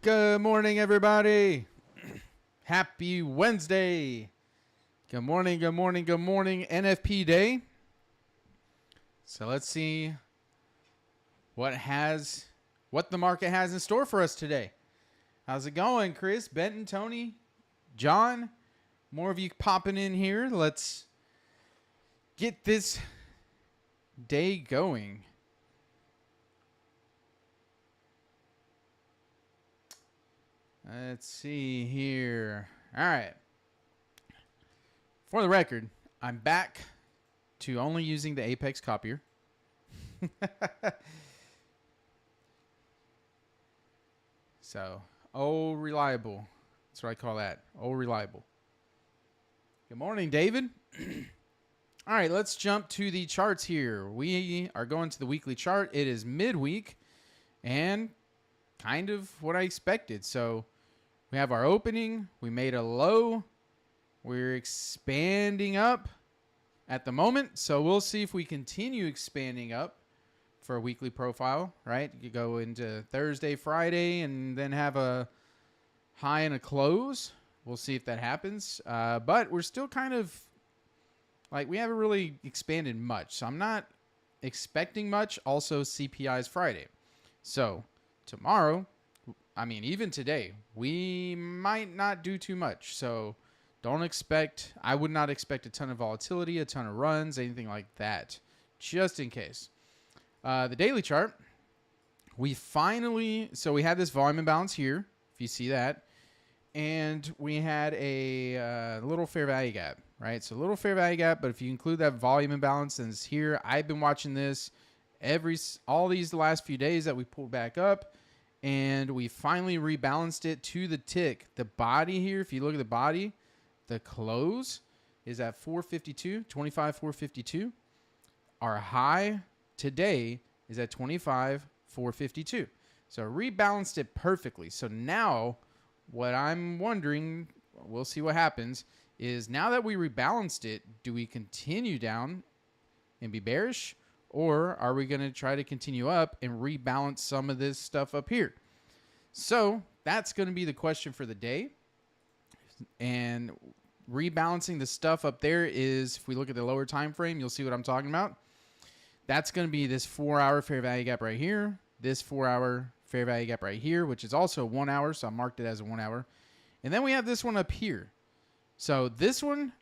Good morning, everybody. Happy Wednesday. Good morning, good morning, good morning. NFP day. So let's see what the market has in store for us today. How's it going, Chris, Benton, Tony, John? More of you popping in here. Let's get this day going. Let's see here. All right. For the record, I'm back to only using the Apex copier. So, reliable. That's what I call that. Reliable. Good morning, David. All right, let's jump to the charts here. We are going to the weekly chart. It is midweek and kind of what I expected. So, we have our opening. We made a low. We're expanding up at the moment. So we'll see if we continue expanding up for a weekly profile, right? You go into Thursday, Friday, and then have a high and a close. We'll see if that happens. But we're still kind of like we haven't really expanded much. So I'm not expecting much. Also, CPI is Friday. So tomorrow, even today, we might not do too much. So I would not expect a ton of volatility, a ton of runs, anything like that, just in case. The daily chart, we had this volume imbalance here, if you see that, and we had a little fair value gap, right? So a little fair value gap, but if you include that volume imbalance, then it's here. I've been watching this all these last few days that we pulled back up. And we finally rebalanced it to the tick. The body here, if you look at the body, the close is at 452, 25,452. Our high today is at 25,452. So rebalanced it perfectly. So now what I'm wondering, we'll see what happens, is now that we rebalanced it, do we continue down and be bearish? Or are we going to try to continue up and rebalance some of this stuff up here? So that's going to be the question for the day. And rebalancing the stuff up there is, if we look at the lower time frame, you'll see what I'm talking about. That's going to be this 4-hour fair value gap right here. This 4-hour fair value gap right here, which is also 1 hour. So I marked it as a 1 hour. And then we have this one up here. So this one,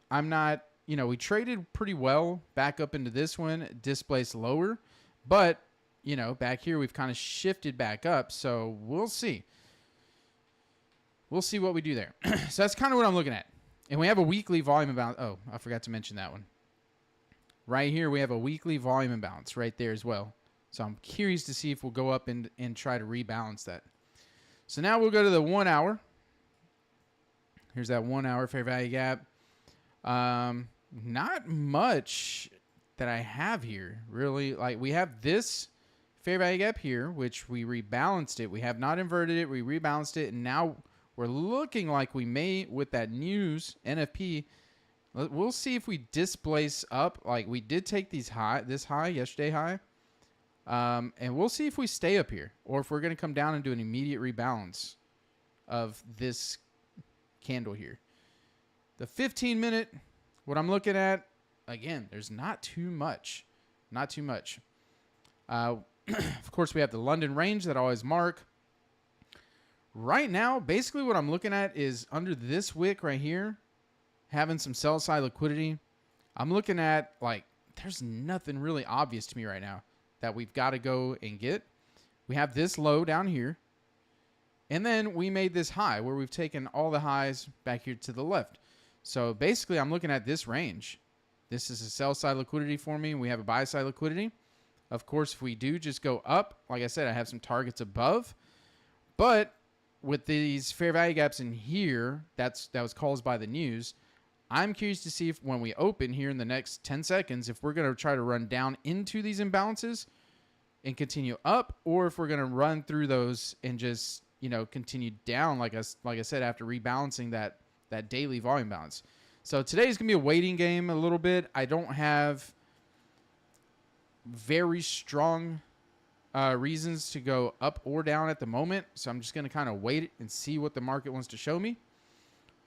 we traded pretty well back up into this one, displaced lower. But, back here we've kind of shifted back up. So we'll see. We'll see what we do there. So that's kind of what I'm looking at. And we have a weekly volume imbalance. Oh, I forgot to mention that one. Right here we have a weekly volume imbalance right there as well. So I'm curious to see if we'll go up and try to rebalance that. So now we'll go to the 1 hour. Here's that 1 hour fair value gap. Not much that I have here, really. Like, we have this fair value gap here, which we rebalanced it. We have not inverted it. We rebalanced it, and now we're looking like we may, with that news, NFP, we'll see if we displace up. Like, we did take this high, yesterday high, and we'll see if we stay up here, or if we're going to come down and do an immediate rebalance of this candle here. The 15-minute, what I'm looking at, again, there's not too much. Not too much. Of course, we have the London range that I always mark. Right now, basically what I'm looking at is under this wick right here, having some sell-side liquidity. I'm looking at, there's nothing really obvious to me right now that we've got to go and get. We have this low down here. And then we made this high where we've taken all the highs back here to the left. So basically, I'm looking at this range. This is a sell side liquidity for me. We have a buy side liquidity. Of course, if we do just go up, like I said, I have some targets above. But with these fair value gaps in here, that was caused by the news. I'm curious to see if when we open here in the next 10 seconds, if we're going to try to run down into these imbalances and continue up, or if we're going to run through those and just, continue down, like I said, after rebalancing that daily volume balance. So today's going to be a waiting game a little bit. I don't have very strong reasons to go up or down at the moment. So I'm just going to kind of wait and see what the market wants to show me.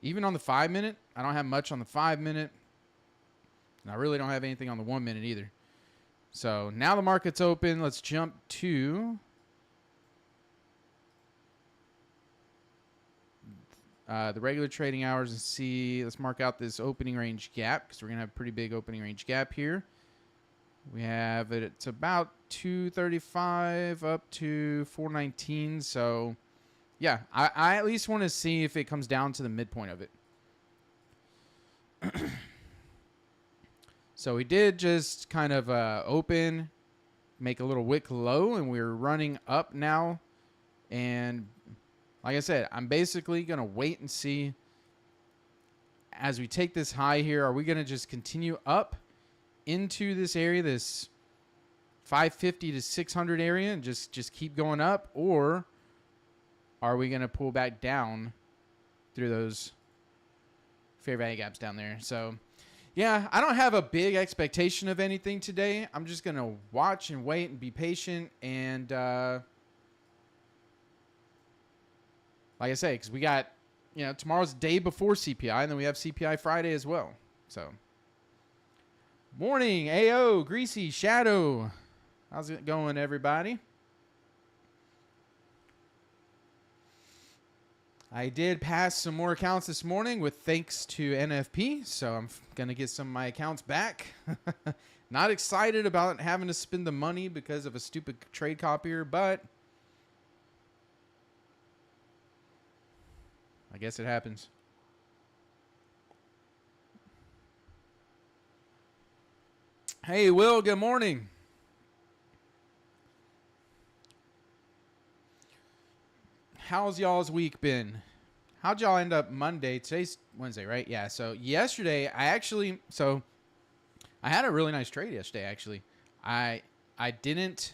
Even on the 5 minute, I don't have much on the 5 minute. And I really don't have anything on the 1 minute either. So now the market's open. Let's jump to the regular trading hours and see. Let's mark out this opening range gap because we're going to have a pretty big opening range gap here. We have it. It's about 235 up to 419. So, yeah, I at least want to see if it comes down to the midpoint of it. So we did just kind of open, make a little wick low, and we're running up now. And like I said, I'm basically going to wait and see as we take this high here. Are we going to just continue up into this area, this 550 to 600 area, and just keep going up? Or are we going to pull back down through those fair value gaps down there? So, yeah, I don't have a big expectation of anything today. I'm just going to watch and wait and be patient. And like I say, because we got, tomorrow's the day before CPI, and then we have CPI Friday as well. So, morning, AO, Greasy, Shadow. How's it going, everybody? I did pass some more accounts this morning with thanks to NFP, so I'm going to get some of my accounts back. Not excited about having to spend the money because of a stupid trade copier, but I guess it happens. Hey, Will, good morning. How's y'all's week been? How'd y'all end up Monday? Today's Wednesday, right? Yeah, so yesterday, I had a really nice trade yesterday, actually. I didn't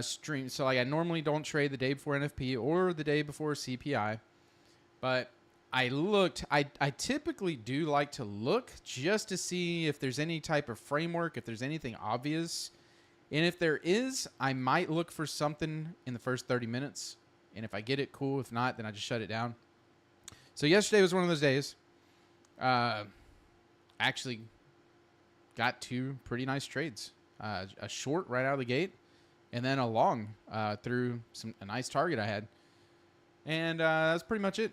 stream. So, I normally don't trade the day before NFP or the day before CPI. But I looked. I typically do like to look just to see if there's any type of framework, if there's anything obvious. And if there is, I might look for something in the first 30 minutes. And if I get it, cool. If not, then I just shut it down. So yesterday was one of those days. Actually got two pretty nice trades. A short right out of the gate, and then a long through a nice target I had. And that's pretty much it.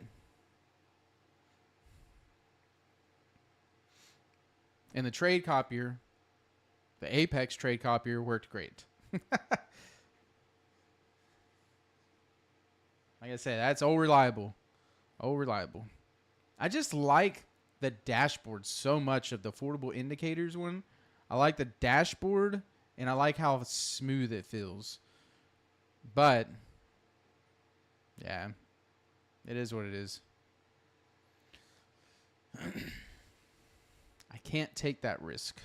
And the trade copier, the Apex trade copier, worked great. Like I said, that's all reliable. All reliable. I just like the dashboard so much of the affordable indicators one. I like the dashboard, and I like how smooth it feels. But, yeah, it is what it is. I can't take that risk.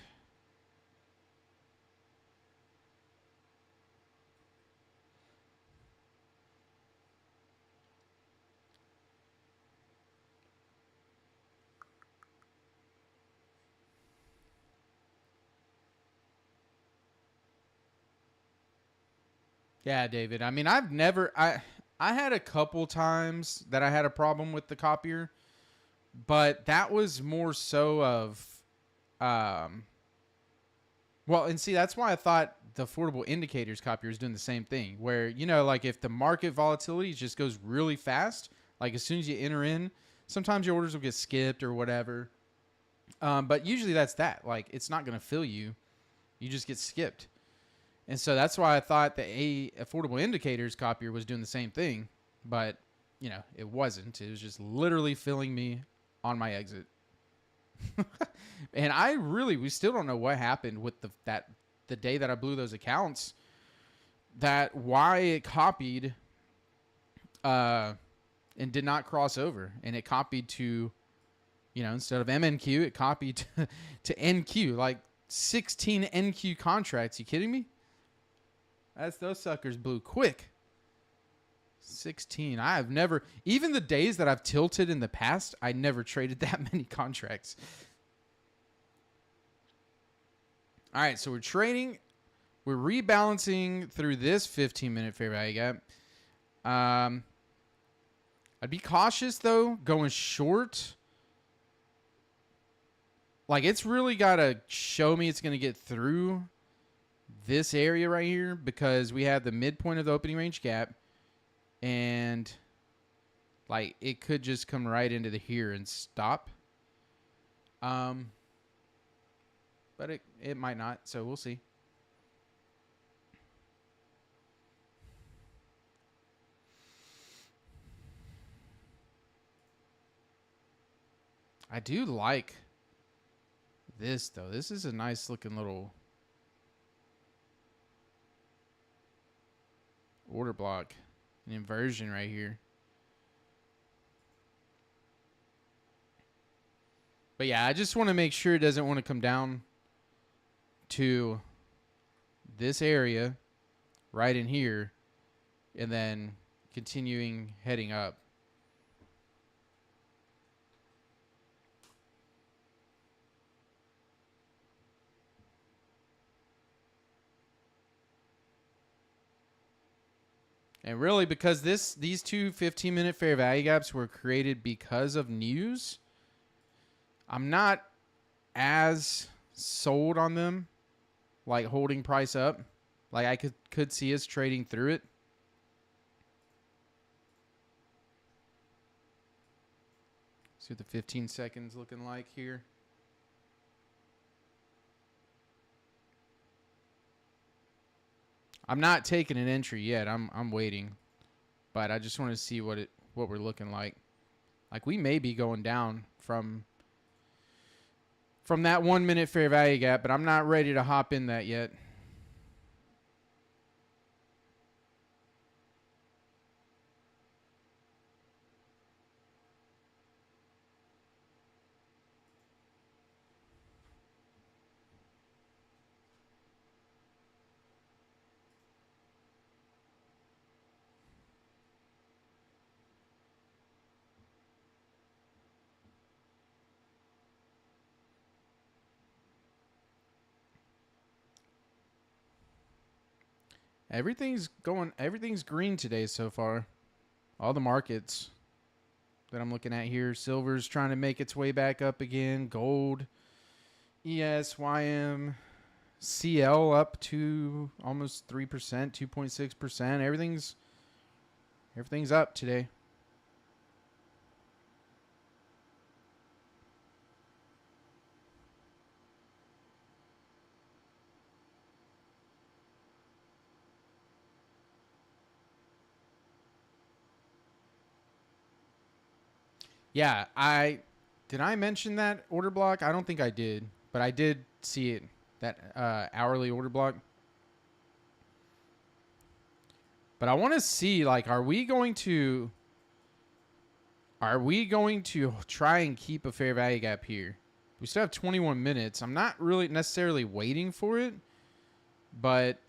Yeah, David. I mean, I had a couple times that I had a problem with the copier, but that was more so of, well, and see, that's why I thought the affordable indicators copier is doing the same thing, where, if the market volatility just goes really fast, like as soon as you enter in, sometimes your orders will get skipped or whatever. But usually that's that. Like, it's not going to fill you. You just get skipped. And so that's why I thought the affordable indicators copier was doing the same thing, but it wasn't. It was just literally filling me on my exit. And we still don't know what happened with the day that I blew those accounts, that why it copied and did not cross over, and it copied to, instead of MNQ, it copied to NQ, like 16 NQ contracts. You kidding me? Those suckers blew quick. 16. I have never, even the days that I've tilted in the past, I never traded that many contracts. All right, so we're trading We're rebalancing through this 15-minute fair value gap. I'd be cautious, though, going short. Like, it's really got to show me it's going to get through this area right here because we have the midpoint of the opening range gap. And, like, it could just come right into the here and stop. But it might not, so we'll see. I do like this, though. This is a nice looking little order block. An inversion right here. But yeah, I just want to make sure it doesn't want to come down to this area right in here and then continuing heading up. And really, because these two 15-minute fair value gaps were created because of news, I'm not as sold on them, like holding price up. Like I could see us trading through it. See what the 15 seconds looking like here. I'm not taking an entry yet. I'm waiting, but I just want to see what we're looking like. Like we may be going down from that 1 minute fair value gap, but I'm not ready to hop in that yet. Everything's green today so far. All the markets that I'm looking at here. Silver's trying to make its way back up again. Gold, ES, YM, CL up to almost 3%, 2.6%. Everything's up today. Yeah, did I mention that order block? I don't think I did, but I did see it, that hourly order block. But I want to see, like, are we going to try and keep a fair value gap here? We still have 21 minutes. I'm not really necessarily waiting for it, but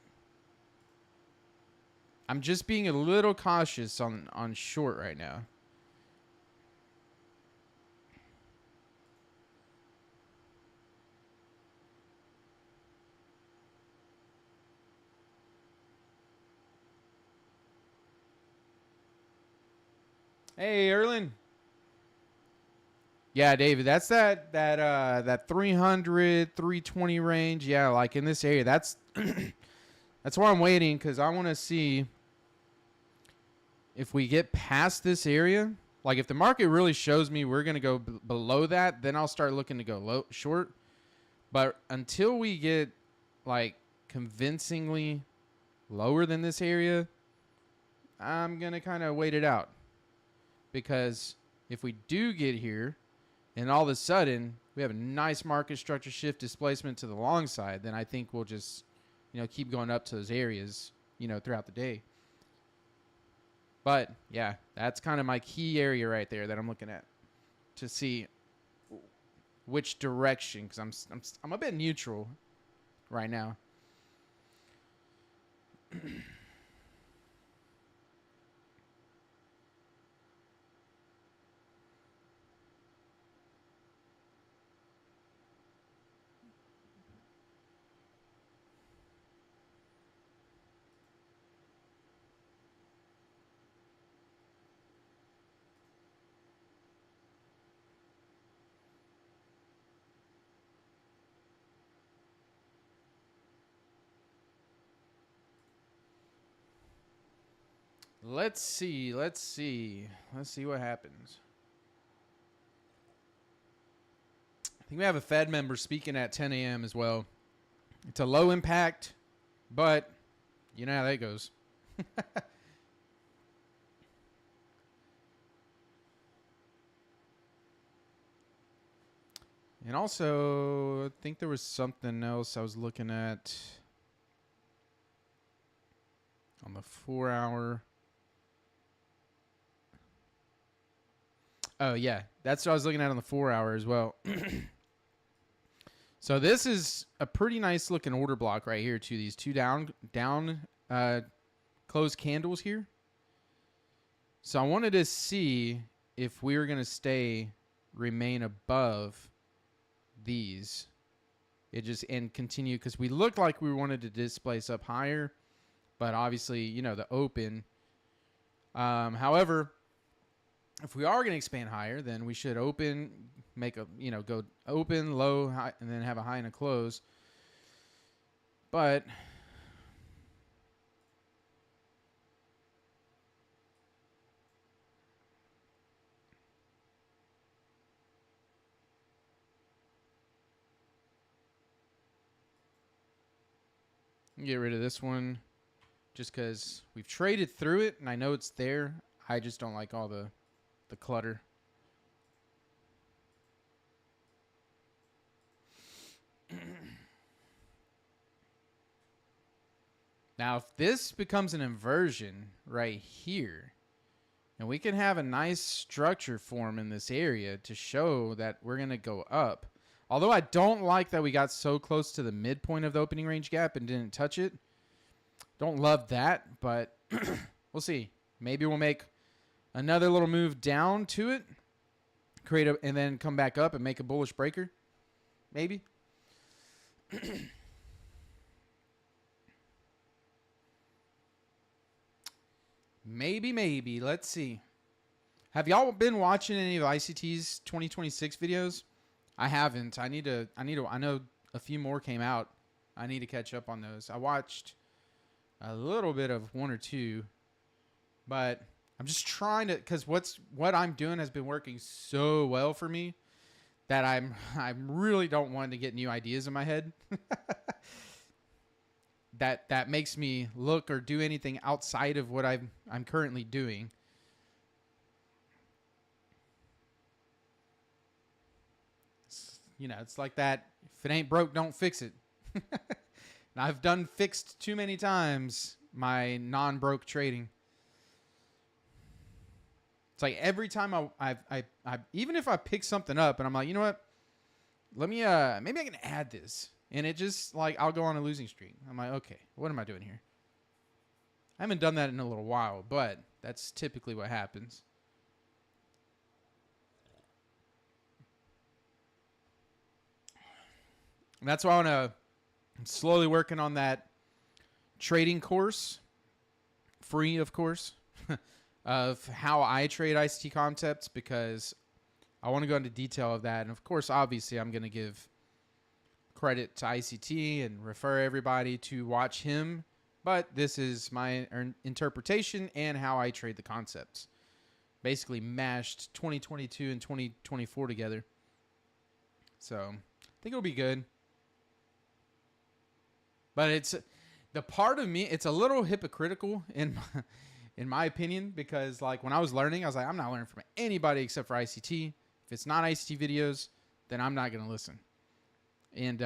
I'm just being a little cautious on short right now. Hey, Erlen. Yeah, David, that's that 300, 320 range. Yeah, like in this area. That's that's why I'm waiting, because I want to see if we get past this area. Like if the market really shows me we're going to go below that, then I'll start looking to go short. But until we get like convincingly lower than this area, I'm going to kind of wait it out. Because if we do get here and all of a sudden we have a nice market structure shift displacement to the long side, then I think we'll just, keep going up to those areas, throughout the day. But yeah, that's kind of my key area right there that I'm looking at to see which direction, because I'm a bit neutral right now. Let's see. Let's see what happens. I think we have a Fed member speaking at 10 a.m. as well. It's a low impact, but you know how that goes. And also, I think there was something else I was looking at on the 4 hour. Oh, yeah. That's what I was looking at on the 4 hour as well. So this is a pretty nice looking order block right here too. These two down closed candles here. So I wanted to see if we were going to remain above these. It just and continue because we looked like we wanted to displace up higher, but obviously, you know, the open. However, if we are going to expand higher, then we should open, make a, you know, go open, low, high, and then have a high and a close. But get rid of this one just because we've traded through it and I know it's there. I just don't like all the clutter. Now, if this becomes an inversion right here, and we can have a nice structure form in this area to show that we're going to go up. Although I don't like that we got so close to the midpoint of the opening range gap and didn't touch it. Don't love that, but we'll see. Maybe we'll make another little move down to it, and then come back up and make a bullish breaker. Maybe. Maybe. Let's see. Have y'all been watching any of ICT's 2026 videos? I haven't. I know a few more came out. I need to catch up on those. I watched a little bit of one or two, but I'm just trying to, because what I'm doing has been working so well for me that I really don't want to get new ideas in my head. that makes me look or do anything outside of what I'm currently doing. You know, it's like that. If it ain't broke, don't fix it. And I've done fixed too many times my non-broke trading. It's like every time I even if I pick something up and I'm like, you know what? Let me maybe I can add this. And it just like I'll go on a losing streak. I'm like, okay, what am I doing here? I haven't done that in a little while, but that's typically what happens. And that's why I'm slowly working on that trading course, free of course, of how I trade ICT concepts, because I want to go into detail of that. And of course, obviously, I'm going to give credit to ICT and refer everybody to watch him. But this is my interpretation and how I trade the concepts. Basically mashed 2022 and 2024 together. So I think it'll be good. But it's the part of me, it's a little hypocritical in my opinion, because like when I was learning, I was like, I'm not learning from anybody except for ICT. If it's not ICT videos, then I'm not going to listen. And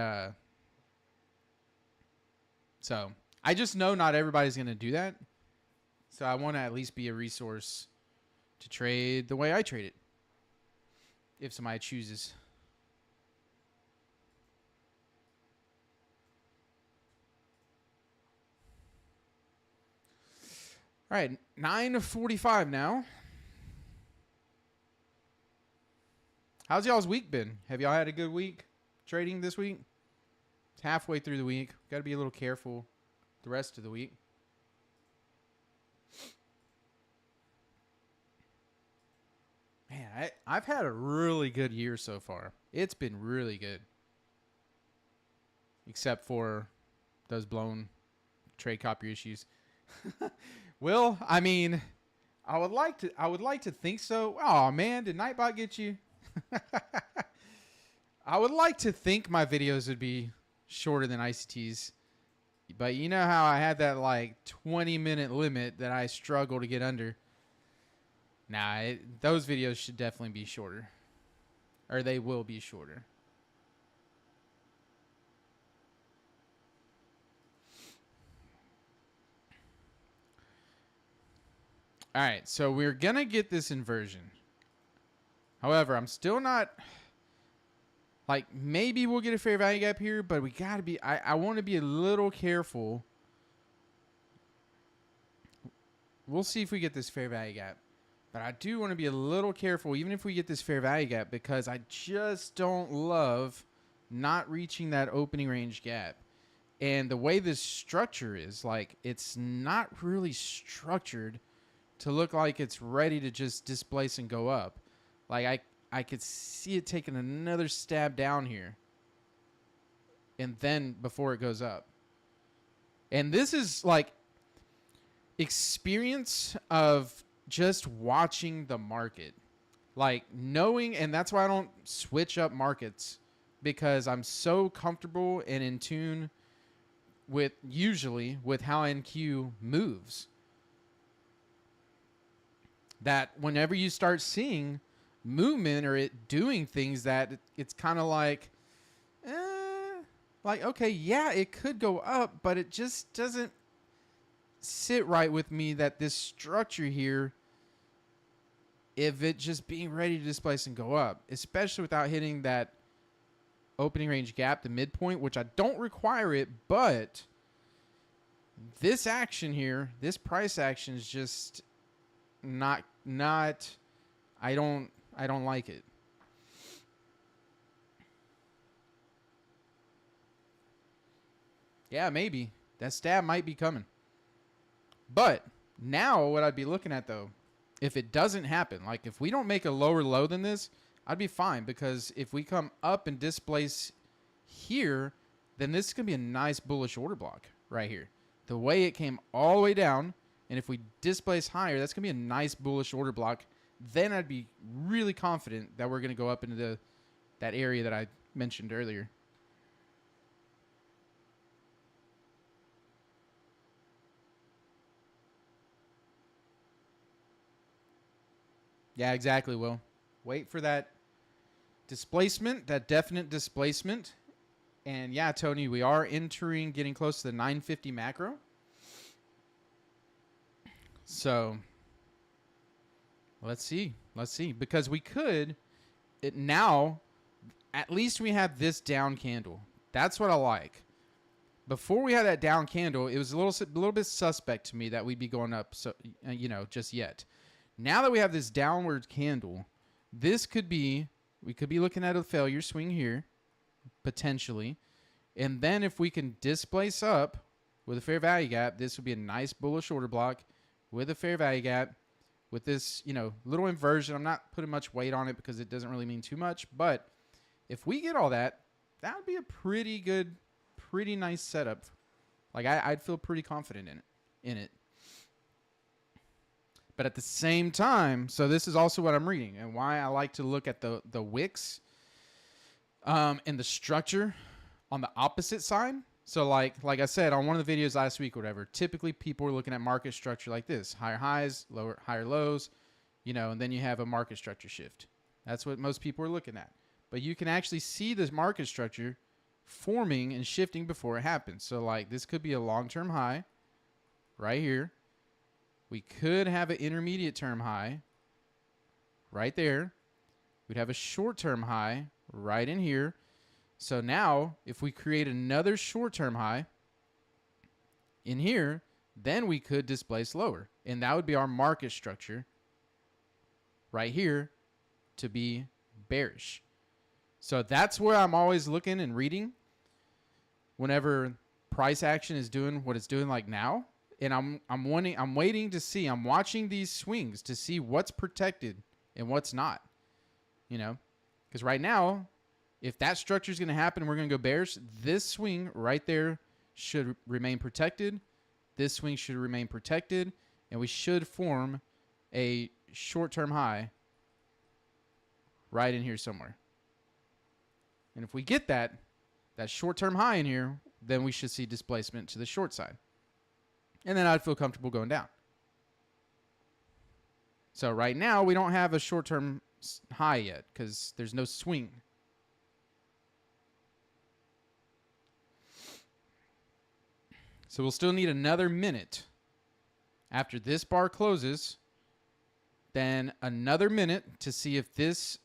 so I just know not everybody's going to do that. So I want to at least be a resource to trade the way I trade it, if somebody chooses. All right, 9:45 now. How's y'all's week been? Have y'all had a good week trading this week? It's halfway through the week. Got to be a little careful the rest of the week. Man, I've had a really good year so far. It's been really good. Except for those blown trade copy issues. Well, I mean, I would like to think so. Oh man, did Nightbot get you? I would like to think my videos would be shorter than ICT's, but you know how I had that like 20-minute limit that I struggle to get under. Nah, those videos should definitely be shorter, or they will be shorter. All right, so we're gonna get this inversion. However, I'm still not like, maybe we'll get a fair value gap here, but we gotta be. I want to be a little careful. We'll see if we get this fair value gap. But I do want to be a little careful, even if we get this fair value gap, because I just don't love not reaching that opening range gap. And the way this structure is, like, it's not really structured to look like it's ready to just displace and go up. Like, I could see it taking another stab down here. And then before it goes up. And this is, like, experience of just watching the market, like knowing, and that's why I don't switch up markets, because I'm so comfortable and in tune with usually with how NQ moves, that whenever you start seeing movement or it doing things that it's kind of like okay, yeah, it could go up, but it just doesn't sit right with me that this structure here, if it just being ready to displace and go up, especially without hitting that opening range gap, the midpoint, which I don't require it, but this action here, this price action is just not I don't like it. Yeah, maybe that stab might be coming. But now what I'd be looking at, though, if it doesn't happen, like if we don't make a lower low than this, I'd be fine, because if we come up and displace here, then this is going to be a nice bullish order block right here. The way it came all the way down, and if we displace higher, that's going to be a nice bullish order block. Then I'd be really confident that we're going to go up into that area that I mentioned earlier. Yeah, exactly, Will. Wait for that displacement, that definite displacement. And yeah, Tony, we are entering, getting close to the 950 macro. So let's see. Let's see. Because we could, now, at least we have this down candle. That's what I like. Before we had that down candle, it was a little bit suspect to me that we'd be going up, so just yet. Now that we have this downward candle, this could be, we could be looking at a failure swing here, potentially. And then if we can displace up with a fair value gap, this would be a nice bullish order block with a fair value gap. With this, little inversion, I'm not putting much weight on it because it doesn't really mean too much. But if we get all that, that would be a pretty good, pretty nice setup. Like, I'd feel pretty confident in it. But at the same time, so this is also what I'm reading and why I like to look at the wicks and the structure on the opposite side. So like I said on one of the videos last week or whatever, typically people are looking at market structure like this: higher highs, higher lows, and then you have a market structure shift. That's what most people are looking at. But you can actually see this market structure forming and shifting before it happens. So like this could be a long-term high right here. We could have an intermediate term high right there. We'd have a short-term high right in here. So now, if we create another short-term high in here, then we could displace lower. And that would be our market structure right here to be bearish. So that's where I'm always looking and reading whenever price action is doing what it's doing like now. And I'm waiting to see. I'm watching these swings to see what's protected and what's not. Because right now, if that structure is going to happen, we're going to go bearish. This swing right there should remain protected. This swing should remain protected. and we should form a short-term high right in here somewhere. And if we get that short-term high in here, then we should see displacement to the short side. And then I'd feel comfortable going down. So right now, we don't have a short-term high yet because there's no swing. So we'll still need another minute after this bar closes, then another minute to see if this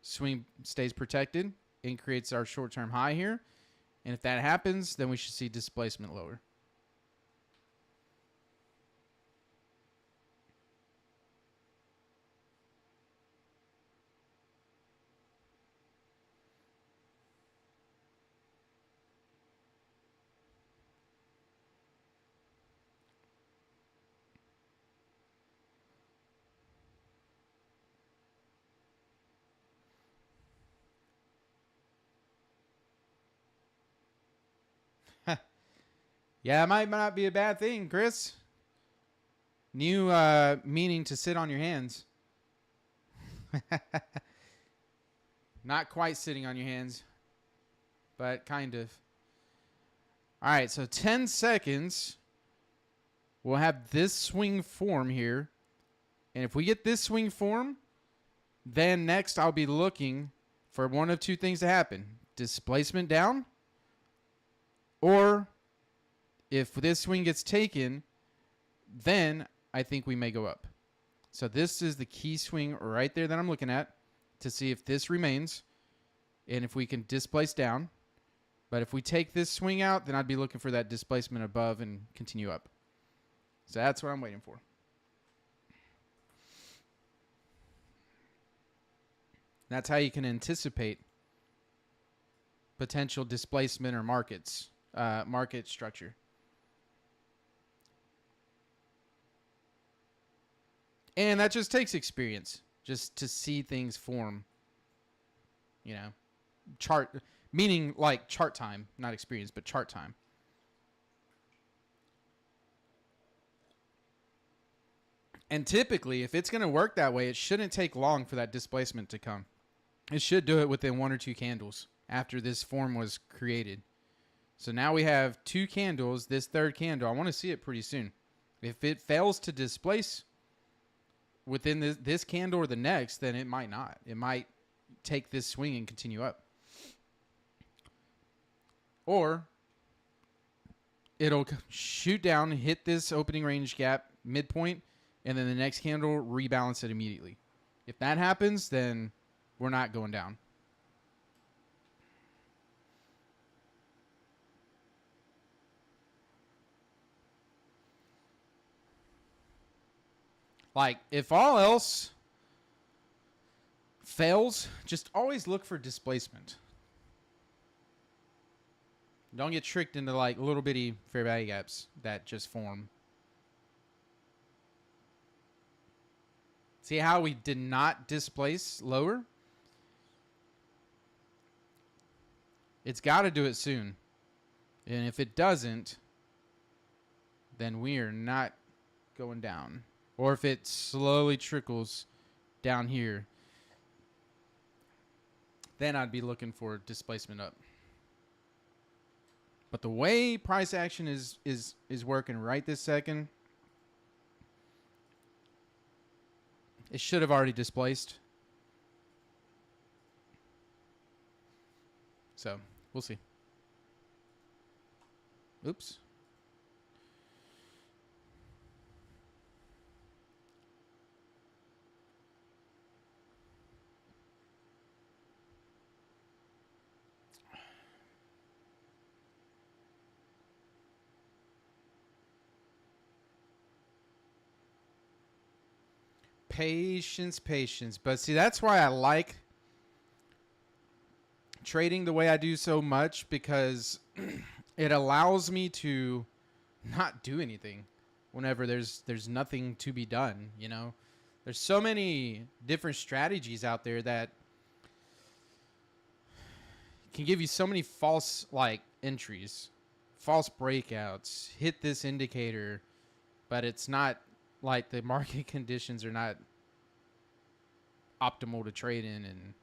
swing stays protected and creates our short-term high here. And if that happens, then we should see displacement lower. Yeah, it might not be a bad thing, Chris. New meaning to sit on your hands. Not quite sitting on your hands, but kind of. All right, so 10 seconds. We'll have this swing form here. And if we get this swing form, then next I'll be looking for one of two things to happen. Displacement down, or if this swing gets taken, then I think we may go up. So this is the key swing right there that I'm looking at to see if this remains and if we can displace down. But if we take this swing out, then I'd be looking for that displacement above and continue up. So that's what I'm waiting for. That's how you can anticipate potential displacement or market structure. And that just takes experience, just to see things form. You know, chart, meaning like chart time, not experience, but chart time. And typically, if it's going to work that way, it shouldn't take long for that displacement to come. It should do it within 1 or 2 candles after this form was created. So now we have 2 candles. This third candle, I want to see it pretty soon. If it fails to displace within this candle or the next, then it might not. It might take this swing and continue up. Or it'll shoot down, hit this opening range gap, midpoint, and then the next candle rebalance it immediately. If that happens, then we're not going down. Like, if all else fails, just always look for displacement. Don't get tricked into like little bitty fair value gaps that just form. See how we did not displace lower? It's got to do it soon. And if it doesn't, then we are not going down. Or if it slowly trickles down here, then I'd be looking for displacement up. But the way price action is working right this second, it should have already displaced. So, we'll see. Oops. Patience. But see, that's why I like trading the way I do so much, because it allows me to not do anything whenever there's nothing to be done, you know? There's so many different strategies out there that can give you so many false like entries, false breakouts, hit this indicator, but it's not like the market conditions are not optimal to trade in. And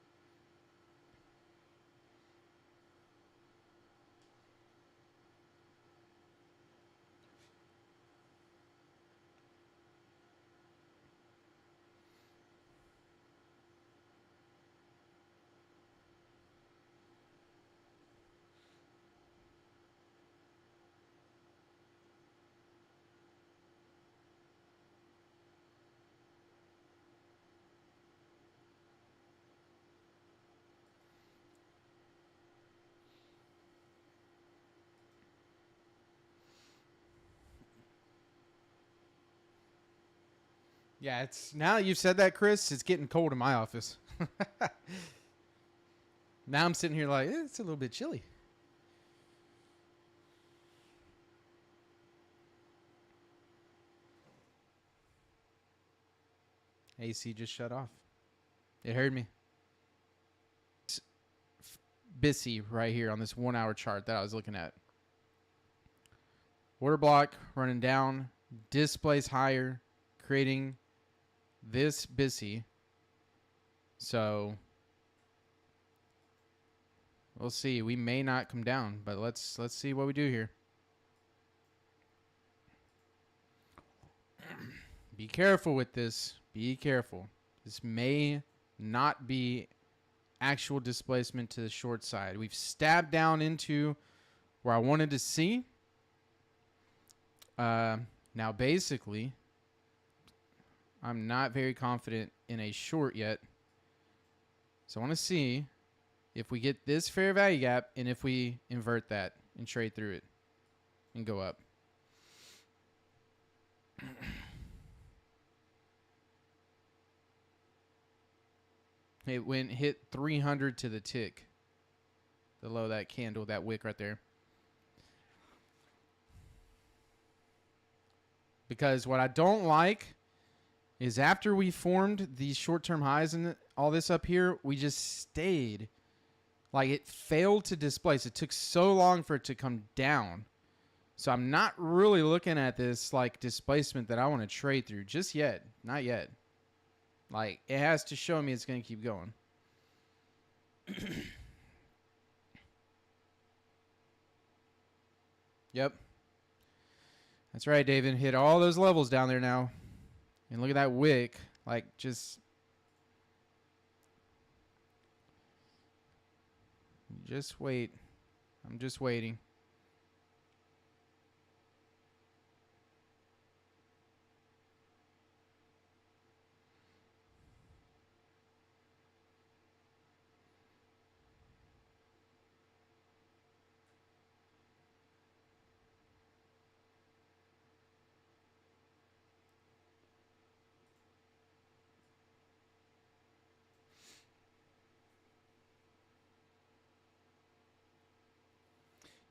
yeah, it's now that you've said that, Chris, it's getting cold in my office. Now I'm sitting here like, it's a little bit chilly. AC just shut off. It heard me. Bissy right here on this 1 hour chart that I was looking at. Order block running down, displays higher, creating this Bissy. So we'll see. We may not come down, but let's see what we do here. Be careful with this. Be careful. This may not be actual displacement to the short side. We've stabbed down into where I wanted to see. Now, basically, I'm not very confident in a short yet. So I want to see if we get this fair value gap and if we invert that and trade through it and go up. It hit 300 to the tick. The low of that candle, that wick right there. Because what I don't like is after we formed these short-term highs and all this up here, we just stayed. Like it failed to displace. It took so long for it to come down. So I'm not really looking at this like displacement that I want to trade through just yet. Not yet. Like, it has to show me it's going to keep going. Yep. That's right, David. Hit all those levels down there now. And look at that wick. Like, just wait. I'm just waiting.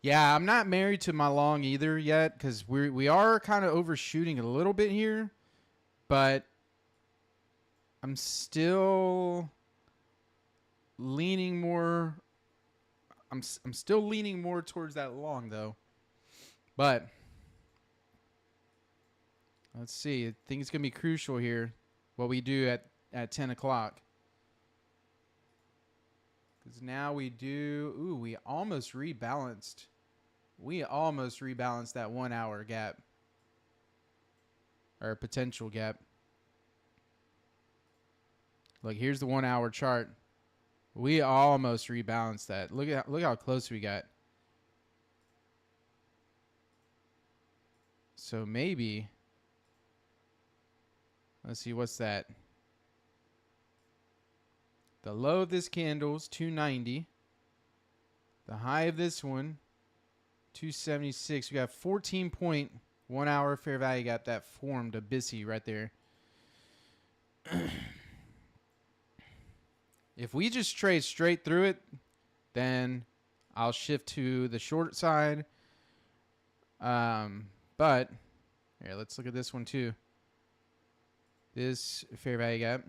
Yeah, I'm not married to my long either yet because we are kind of overshooting a little bit here, but I'm still leaning more. I'm still leaning more towards that long though, but let's see. I think it's gonna be crucial here what we do at 10 o'clock. Because now we do. Ooh, we almost rebalanced. We almost rebalanced that 1 hour gap. Or potential gap. Look, here's the 1 hour chart. We almost rebalanced that. Look how close we got. So maybe. Let's see, what's that? The low of this candle is 290. The high of this one, 276. We got 14.1 hour fair value gap that formed a Bissy right there. If we just trade straight through it, then I'll shift to the short side. But here, let's look at this one too. This fair value gap.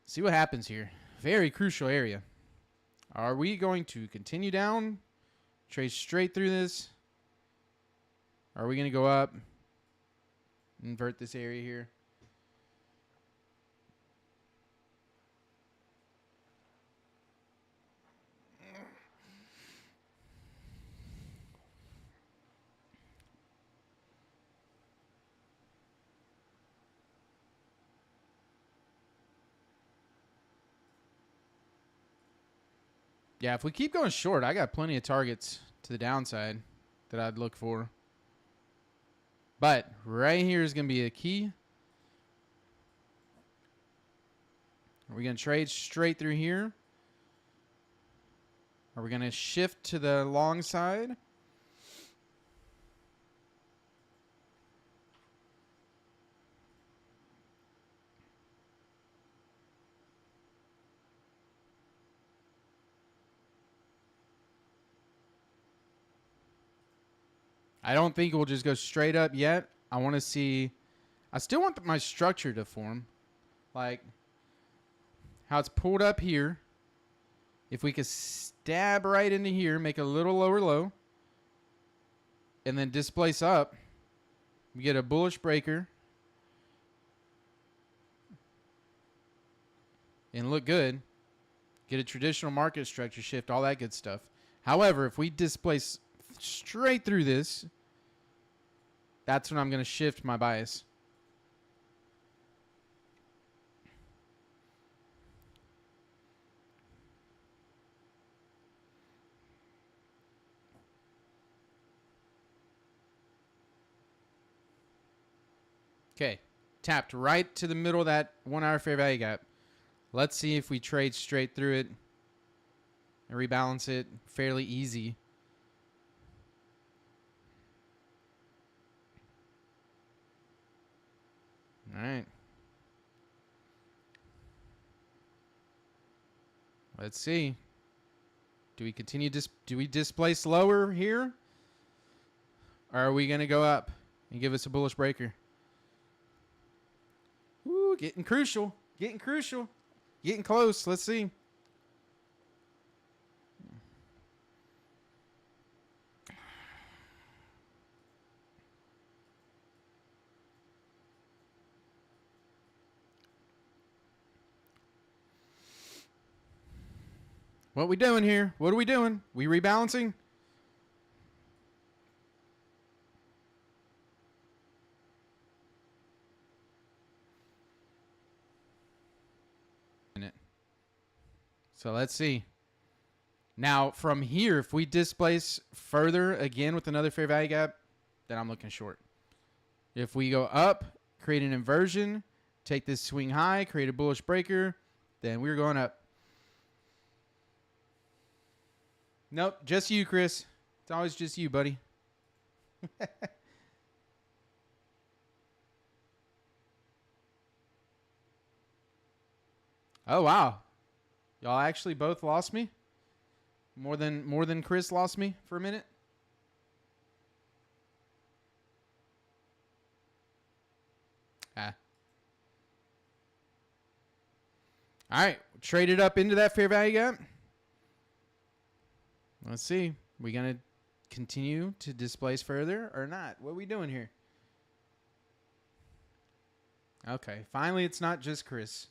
See what happens here. Very crucial area. Are we going to continue down, trade straight through this? Are we going to go up, invert this area here? Yeah, if we keep going short, I got plenty of targets to the downside that I'd look for. But right here is going to be a key. Are we going to trade straight through here? Are we going to shift to the long side? I don't think we'll just go straight up yet. I want to see. I still want my structure to form. Like how it's pulled up here. If we could stab right into here, make a little lower low, and then displace up, we get a bullish breaker and look good. Get a traditional market structure shift, all that good stuff. However, if we displace straight through this, that's when I'm going to shift my bias. Okay, tapped right to the middle of that 1 hour fair value gap. Let's see if we trade straight through it and rebalance it fairly easy. All right. Let's see. Do we continue? Do we displace lower here? Or are we going to go up and give us a bullish breaker? Ooh, getting crucial. Getting crucial. Getting close. Let's see. What we doing here? What are we doing? We rebalancing? So let's see. Now, from here, if we displace further again with another fair value gap, then I'm looking short. If we go up, create an inversion, take this swing high, create a bullish breaker, then we're going up. Nope, just you, Chris. It's always just you, buddy. Oh, wow. Y'all actually both lost me? More than Chris lost me for a minute? Ah. All right, traded up into that fair value gap. Let's see. We going to continue to displace further or not? What are we doing here? Okay, finally it's not just Chris.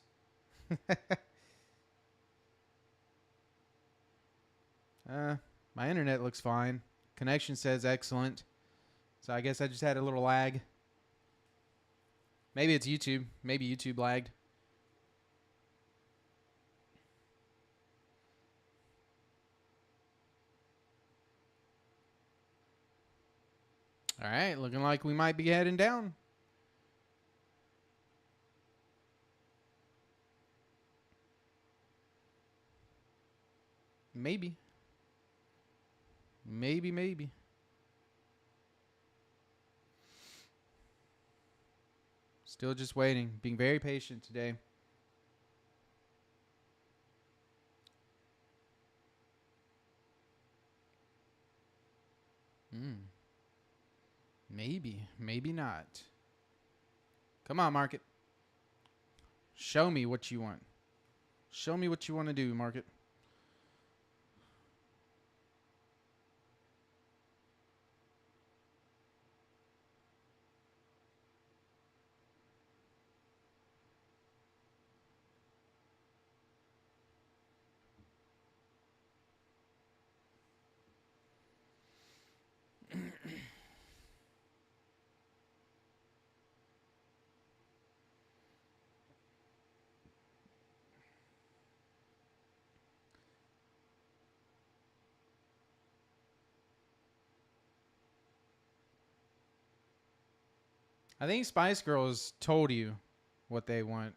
My internet looks fine. Connection says excellent. So I guess I just had a little lag. Maybe it's YouTube. Maybe YouTube lagged. All right, looking like we might be heading down. Maybe. Maybe. Still just waiting. Being very patient today. Maybe not. Come on, market. Show me what you want. Show me what you want to do, market. I think Spice Girls told you what they want.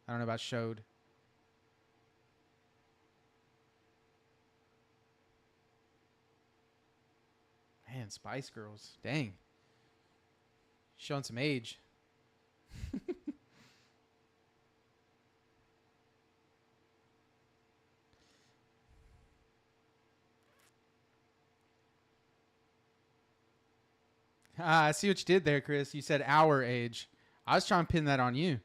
I don't know about showed. Man, Spice Girls. Dang. Showing some age. I see what you did there, Chris. You said our age. I was trying to pin that on you.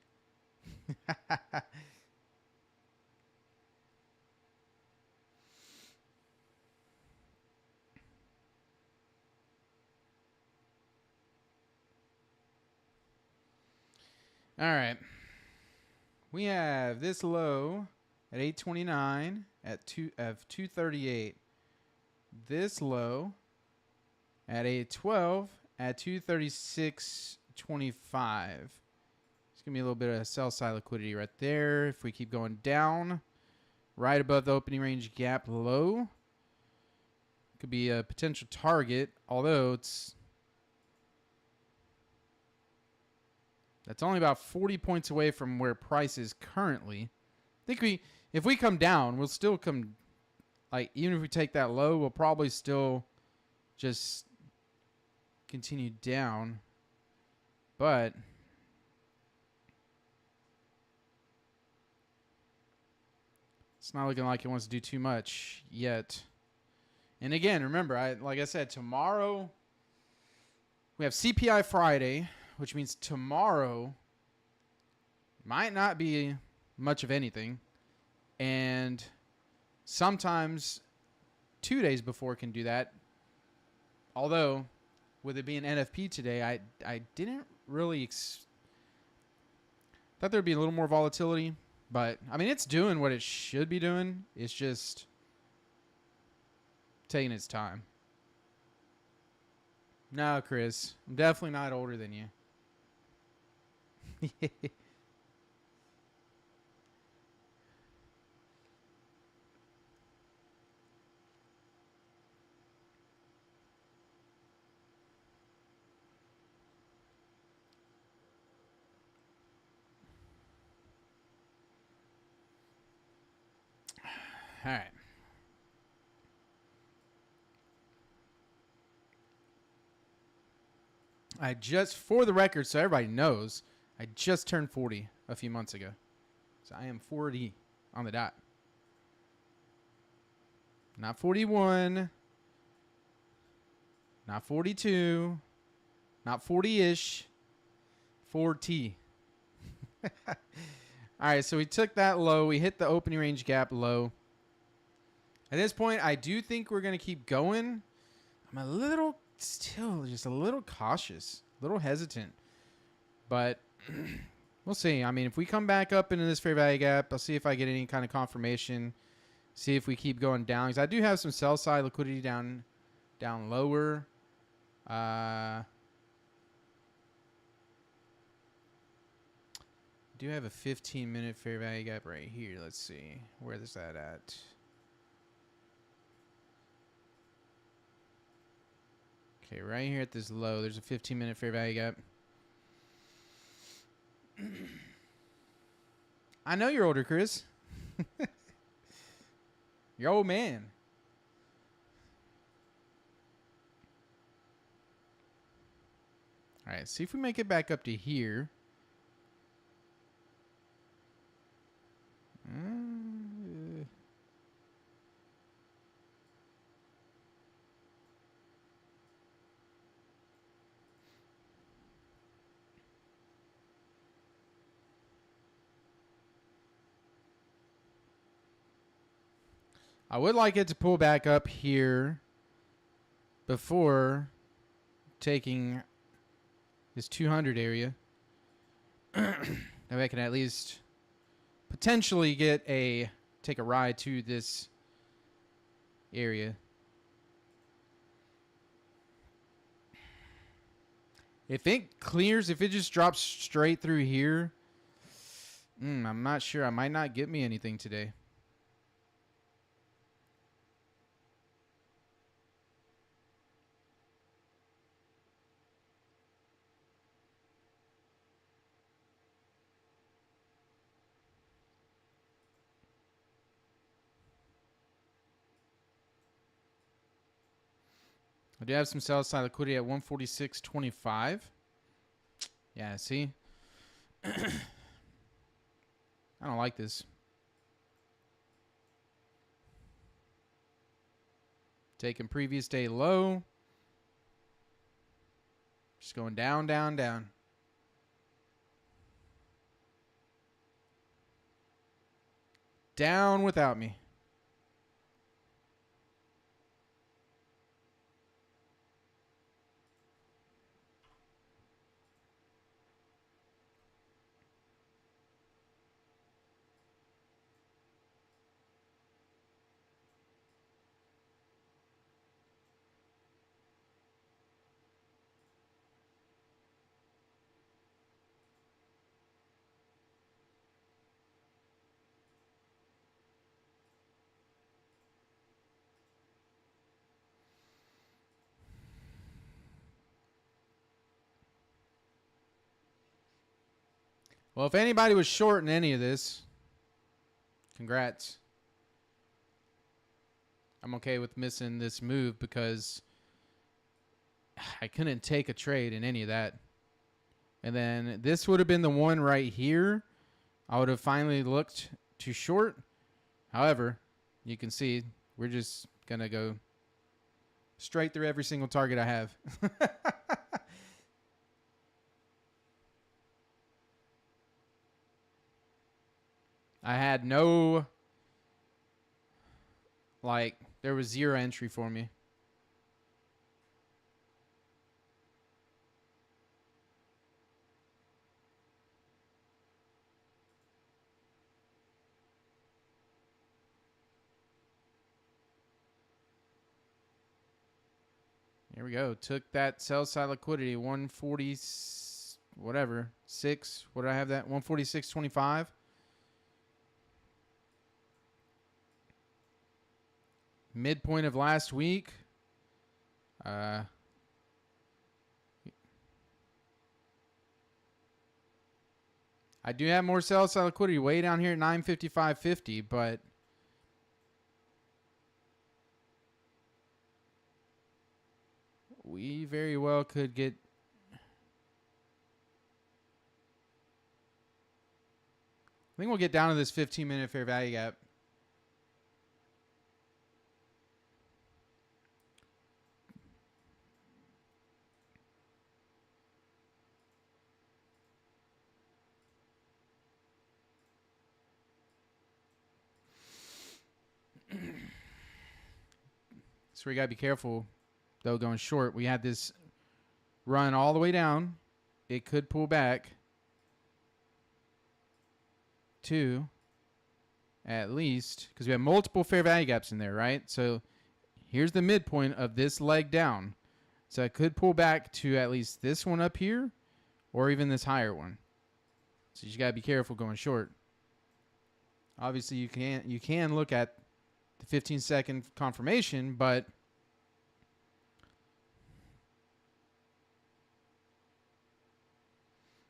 All right. We have this low at 829 at 238. This low at 812 at 236.25. It's going to be a little bit of sell side liquidity right there. If we keep going down, right above the opening range gap low, could be a potential target, although that's only about 40 points away from where price is currently. I think if we come down, we'll still come, like, even if we take that low, we'll probably still just continue down. But it's not looking like it wants to do too much yet. And again, remember, like I said, tomorrow we have CPI Friday, which means tomorrow might not be much of anything. And sometimes 2 days before can do that. Although, with it being NFP today, I didn't really thought there'd be a little more volatility. But, I mean, it's doing what it should be doing. It's just taking its time. No, Chris. I'm definitely not older than you. All right. For the record, so everybody knows, I just turned 40 a few months ago. So I am 40 on the dot. Not 41. Not 42. Not 40-ish. 40. All right, so we took that low. We hit the opening range gap low. At this point, I do think we're going to keep going. I'm still just a little cautious, a little hesitant. But we'll see. I mean, if we come back up into this fair value gap, I'll see if I get any kind of confirmation. See if we keep going down. Because I do have some sell side liquidity down lower. Do have a 15-minute fair value gap right here. Let's see. Where is that at? Okay, right here at this low, there's a 15-minute fair value gap. I know you're older, Chris. You're old man. All right, see if we make it back up to here. I would like it to pull back up here before taking this 200 area. That way I can at least potentially take a ride to this area. If it clears, if it just drops straight through here, I'm not sure. I might not get me anything today. I do have some sell side liquidity at 146.25. Yeah, see? I don't like this. Taking previous day low. Just going down, down, down. Down without me. Well, if anybody was short in any of this, congrats. I'm okay with missing this move because I couldn't take a trade in any of that. And then this would have been the one right here. I would have finally looked to short. However, you can see we're just going to go straight through every single target I have. I had no, there was zero entry for me. Here we go. Took that sell side liquidity, 140, whatever, 6. What did I have that? 146.25. Midpoint of last week. I do have more sell side liquidity way down here at 955.50, but we very well could get. I think we'll get down to this 15-minute fair value gap. So we got to be careful, though, going short. We had this run all the way down. It could pull back to at least, because we have multiple fair value gaps in there, right? So here's the midpoint of this leg down. So it could pull back to at least this one up here or even this higher one. So you got to be careful going short. Obviously, you can look at the 15-second confirmation, but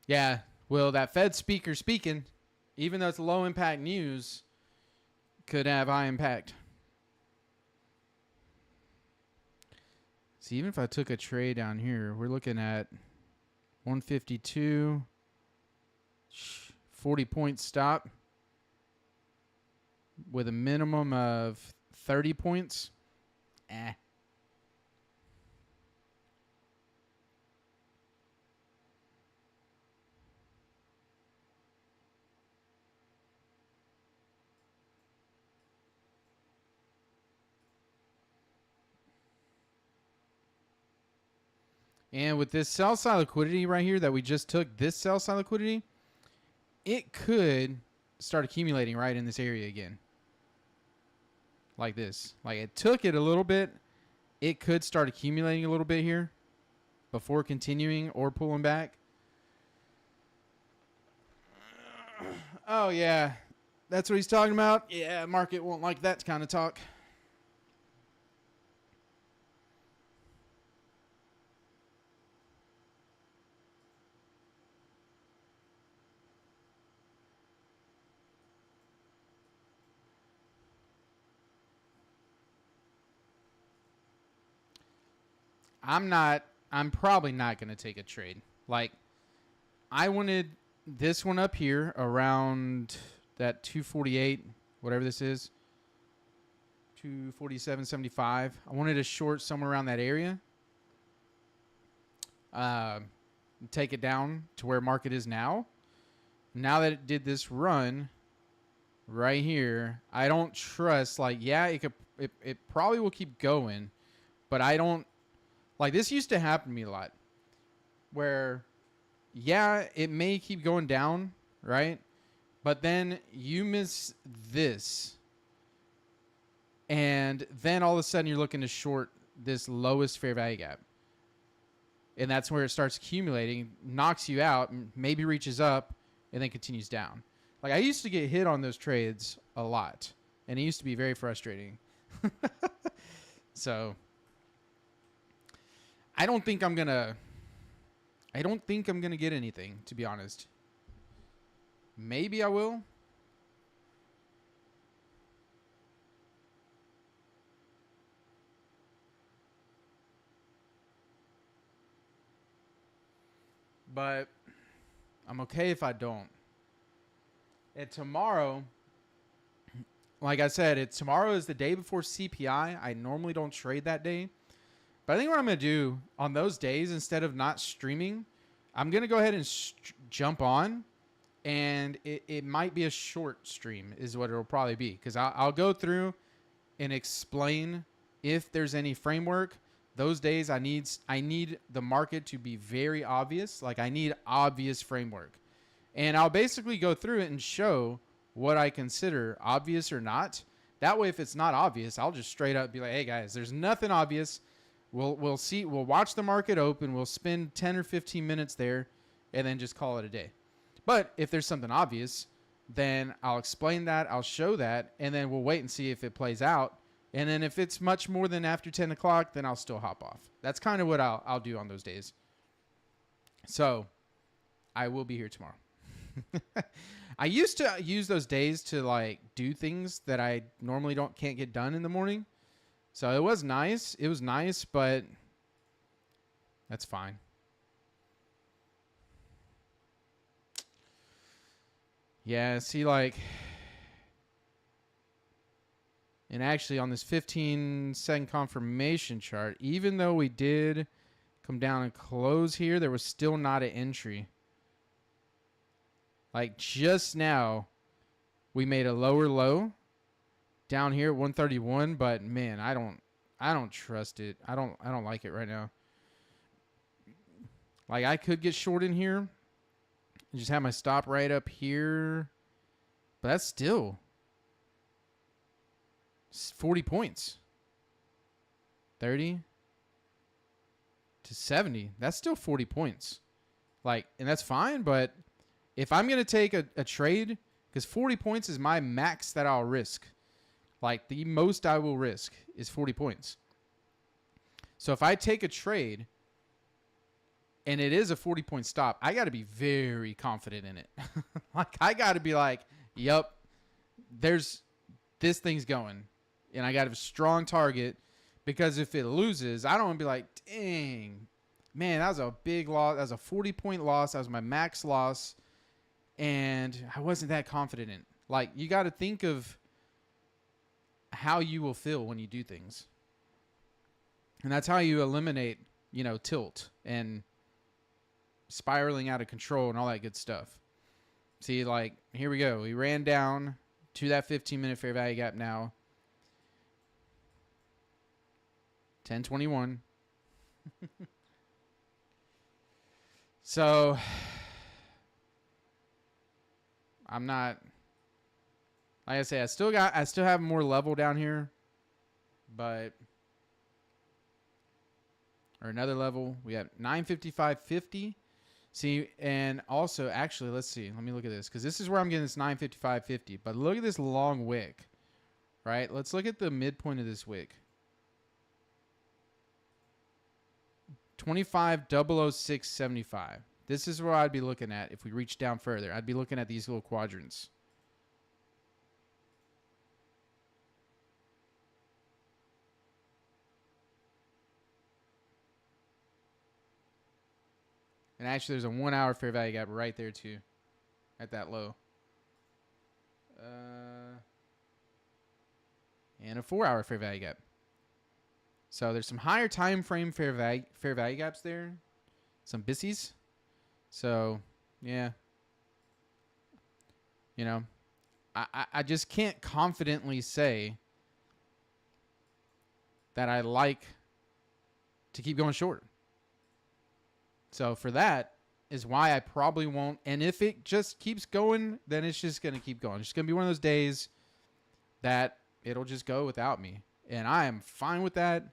yeah, well, that Fed speaker speaking, even though it's low impact news, could have high impact. See, even if I took a trade down here, we're looking at 152, 40-point stop with a minimum of 30 points. And with this sell side liquidity right here that we just took, this sell side liquidity, it could start accumulating right in this area again. Like this. Like it took it a little bit. It could start accumulating a little bit here before continuing or pulling back. Oh, yeah. That's what he's talking about? Yeah, market won't like that kind of talk. I'm probably not going to take a trade. Like, I wanted this one up here around that 248, whatever this is, 247.75. I wanted a short somewhere around that area. Take it down to where market is now. Now that it did this run right here, I don't trust. Like, yeah, it probably will keep going, but I don't like. This used to happen to me a lot, where yeah, it may keep going down, right? But then you miss this, and then all of a sudden you're looking to short this lowest fair value gap. And that's where it starts accumulating, knocks you out, maybe reaches up, and then continues down. Like, I used to get hit on those trades a lot, and it used to be very frustrating. So, I don't think I'm gonna get anything, to be honest. Maybe I will. But I'm okay if I don't. And tomorrow, like I said, tomorrow is the day before CPI. I normally don't trade that day. But I think what I'm going to do on those days, instead of not streaming, I'm going to go ahead and jump on. And it might be a short stream is what it'll probably be. Because I'll go through and explain if there's any framework. Those days I need the market to be very obvious. Like, I need obvious framework. And I'll basically go through it and show what I consider obvious or not. That way, if it's not obvious, I'll just straight up be like, hey guys, there's nothing obvious. We'll see, we'll watch the market open, we'll spend 10 or 15 minutes there, and then just call it a day. But if there's something obvious, then I'll explain that, I'll show that, and then we'll wait and see if it plays out. And then if it's much more than after 10 o'clock, then I'll still hop off. That's kind of what I'll do on those days. So I will be here tomorrow. I used to use those days to like do things that I normally can't get done in the morning. So it was nice. It was nice, but that's fine. Yeah, see, like, and actually on this 15-second confirmation chart, even though we did come down and close here, there was still not an entry. Like, just now, we made a lower low down here at 131, but man, I don't trust it. I don't like it right now. Like, I could get short in here and just have my stop right up here, but that's still 40 points. 30 to 70. That's still 40 points. Like, and that's fine, but if I'm going to take a trade, because 40 points is my max that I'll risk. Like, the most I will risk is 40 points. So if I take a trade and it is a 40-point stop, I got to be very confident in it. Like, I got to be like, yep, this thing's going. And I got a strong target, because if it loses, I don't want to be like, dang, man, that was a big loss. That was a 40-point loss. That was my max loss. And I wasn't that confident in. Like, you got to think of how you will feel when you do things. And that's how you eliminate, tilt and spiraling out of control and all that good stuff. See, like, here we go. We ran down to that 15-minute fair value gap now. 10:21. So I'm not, like I say, I still have more level down here, but, or another level. We have 955.50. See, and also, actually, let's see. Let me look at this, because this is where I'm getting this 955.50. But look at this long wick, right? Let's look at the midpoint of this wick. 25,006.75. This is where I'd be looking at if we reach down further. I'd be looking at these little quadrants. And actually, there's a 1 hour fair value gap right there too, at that low. And a 4 hour fair value gap. So there's some higher time frame fair value gaps there. Some bissies. So, yeah. You know, I just can't confidently say that I like to keep going short. So for that is why I probably won't. And if it just keeps going, then it's just going to keep going. It's just going to be one of those days that it'll just go without me. And I am fine with that.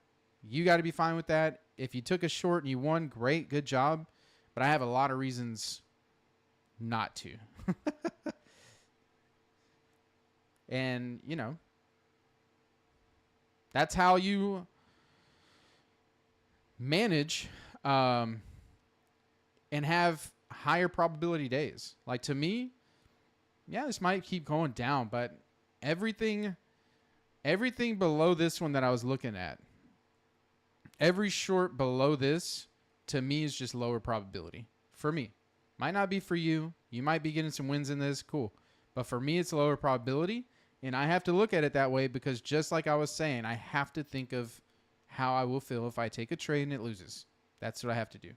You got to be fine with that. If you took a short and you won, great, good job. But I have a lot of reasons not to. And, you know, that's how you manage and have higher probability days. Like, to me, yeah, this might keep going down, but everything below this one that I was looking at, every short below this, to me, is just lower probability. For me. Might not be for you. You might be getting some wins in this. Cool. But for me, it's lower probability. And I have to look at it that way because just like I was saying, I have to think of how I will feel if I take a trade and it loses. That's what I have to do.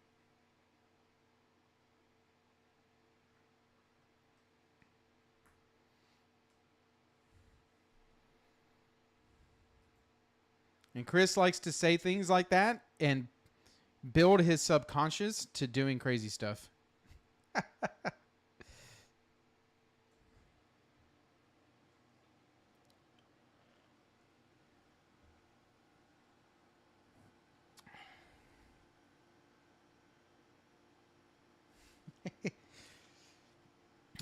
And Chris likes to say things like that and build his subconscious to doing crazy stuff.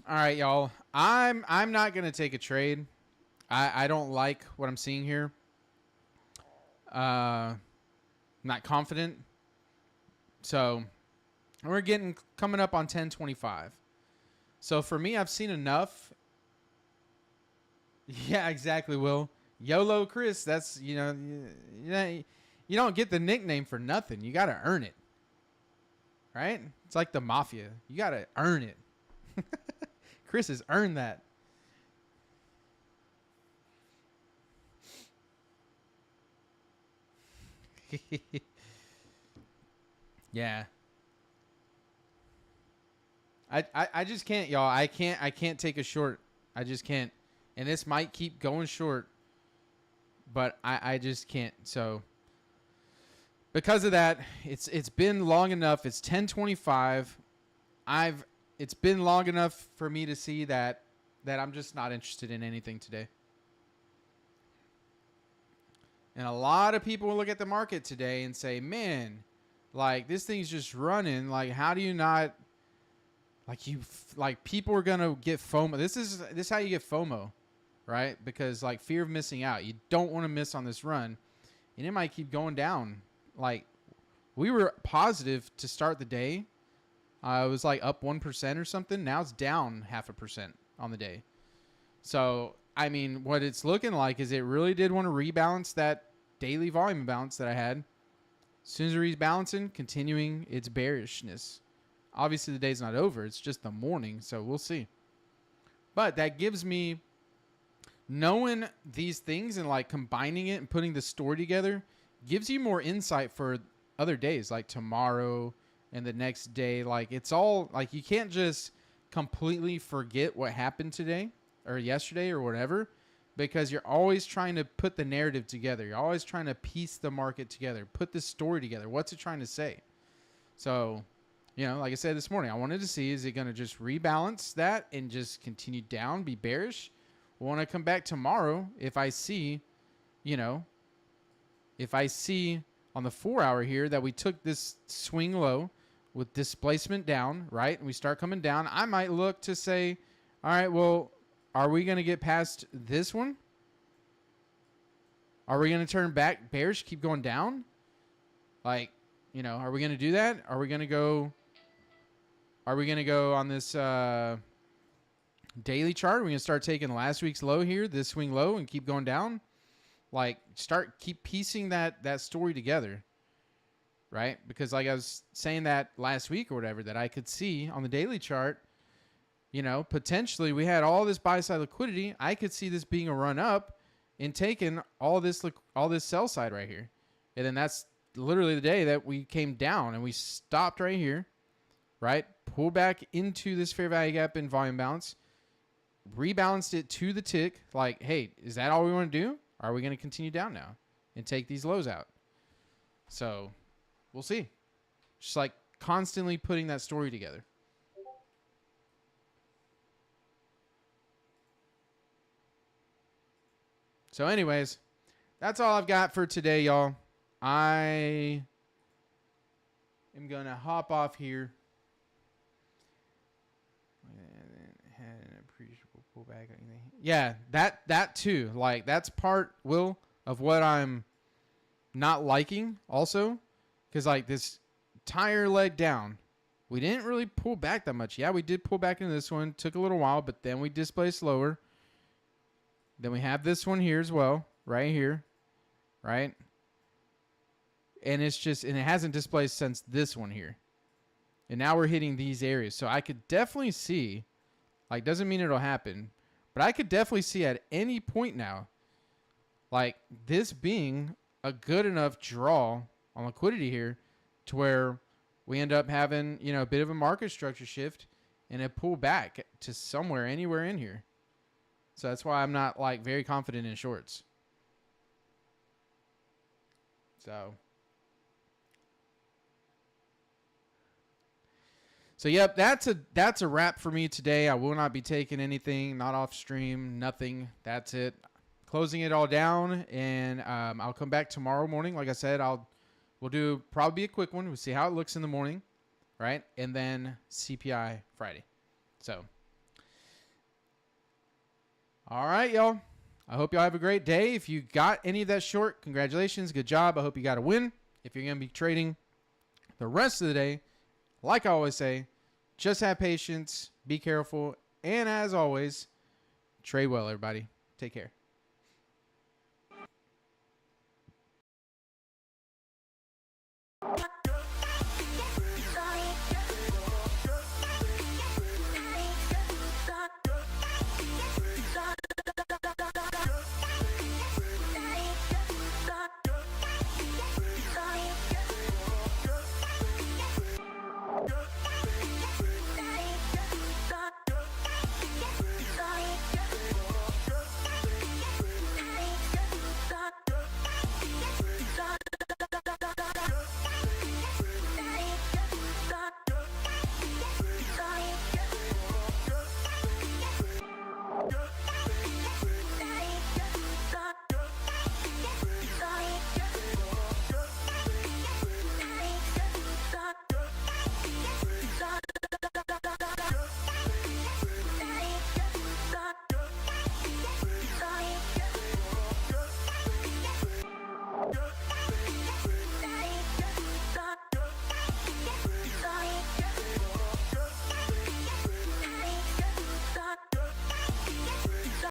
All right, y'all. I'm not gonna take a trade. I don't like what I'm seeing here. Not confident. So we're coming up on 10:25. So for me, I've seen enough. Yeah, exactly. Will YOLO Chris? That's you don't get the nickname for nothing. You got to earn it, right? It's like the mafia. You got to earn it. Chris has earned that. Yeah. I just can't, y'all. I can't take a short. I just can't. And this might keep going short, but I just can't. So because of that, it's been long enough. It's 10:25. It's been long enough for me to see that I'm just not interested in anything today. And a lot of people will look at the market today and say, man, like this thing's just running. Like, how do you not, like people are going to get FOMO. This is how you get FOMO, right? Because like fear of missing out. You don't want to miss on this run. And it might keep going down. Like we were positive to start the day. It was like up 1% or something. Now it's down 0.5% on the day. So, I mean, what it's looking like is it really did want to rebalance that daily volume imbalance that I had. As soon as it rebalancing, continuing its bearishness. Obviously, the day's not over. It's just the morning, so we'll see. But that gives me, knowing these things and like combining it and putting the story together, gives you more insight for other days, like tomorrow and the next day. Like it's all like you can't just completely forget what happened today or yesterday or whatever, because you're always trying to put the narrative together. You're always trying to piece the market together, put the story together. What's it trying to say? So, you know, like I said this morning, I wanted to see, is it going to just rebalance that and just continue down, be bearish? Well, when I come back tomorrow, if I see, if I see on the 4 hour here that we took this swing low with displacement down, right? And we start coming down, I might look to say, all right, well, are we going to get past this one? Are we going to turn back bearish, keep going down? Like, are we going to do that? Are we going to go on this daily chart? Are we going to start taking last week's low here, this swing low, and keep going down? Like, keep piecing that story together. right? Because like I was saying that last week or whatever, that I could see on the daily chart, you know, potentially we had all this buy side liquidity. I could see this being a run up and taking all this sell side right here. And then that's literally the day that we came down and we stopped right here, right? Pulled back into this fair value gap and volume bounce, rebalanced it to the tick. Like, hey, is that all we want to do? Or are we going to continue down now and take these lows out? So we'll see. Just like constantly putting that story together. So anyways, that's all I've got for today, y'all. I am going to hop off here. Had an appreciable pullback. Yeah, that too. Like, that's part, Will, of what I'm not liking also. Because, like, this entire leg down, we didn't really pull back that much. Yeah, we did pull back into this one. Took a little while, but then we displaced lower. Then we have this one here as well, right here, right? And it's just, and it hasn't displaced since this one here. And now we're hitting these areas. So I could definitely see, like, doesn't mean it'll happen, but I could definitely see at any point now, like, this being a good enough draw on liquidity here to where we end up having, you know, a bit of a market structure shift and a pull back to somewhere, anywhere in here. So that's why I'm not, like, very confident in shorts. So yep, that's a wrap for me today. I will not be taking anything, not off stream, nothing. That's it. Closing it all down, and I'll come back tomorrow morning. Like I said, we'll do probably a quick one. We'll see how it looks in the morning, right? And then CPI Friday. So, all right, y'all. I hope y'all have a great day. If you got any of that short, congratulations. Good job. I hope you got a win. If you're going to be trading the rest of the day, like I always say, just have patience, be careful, and as always, trade well, everybody. Take care.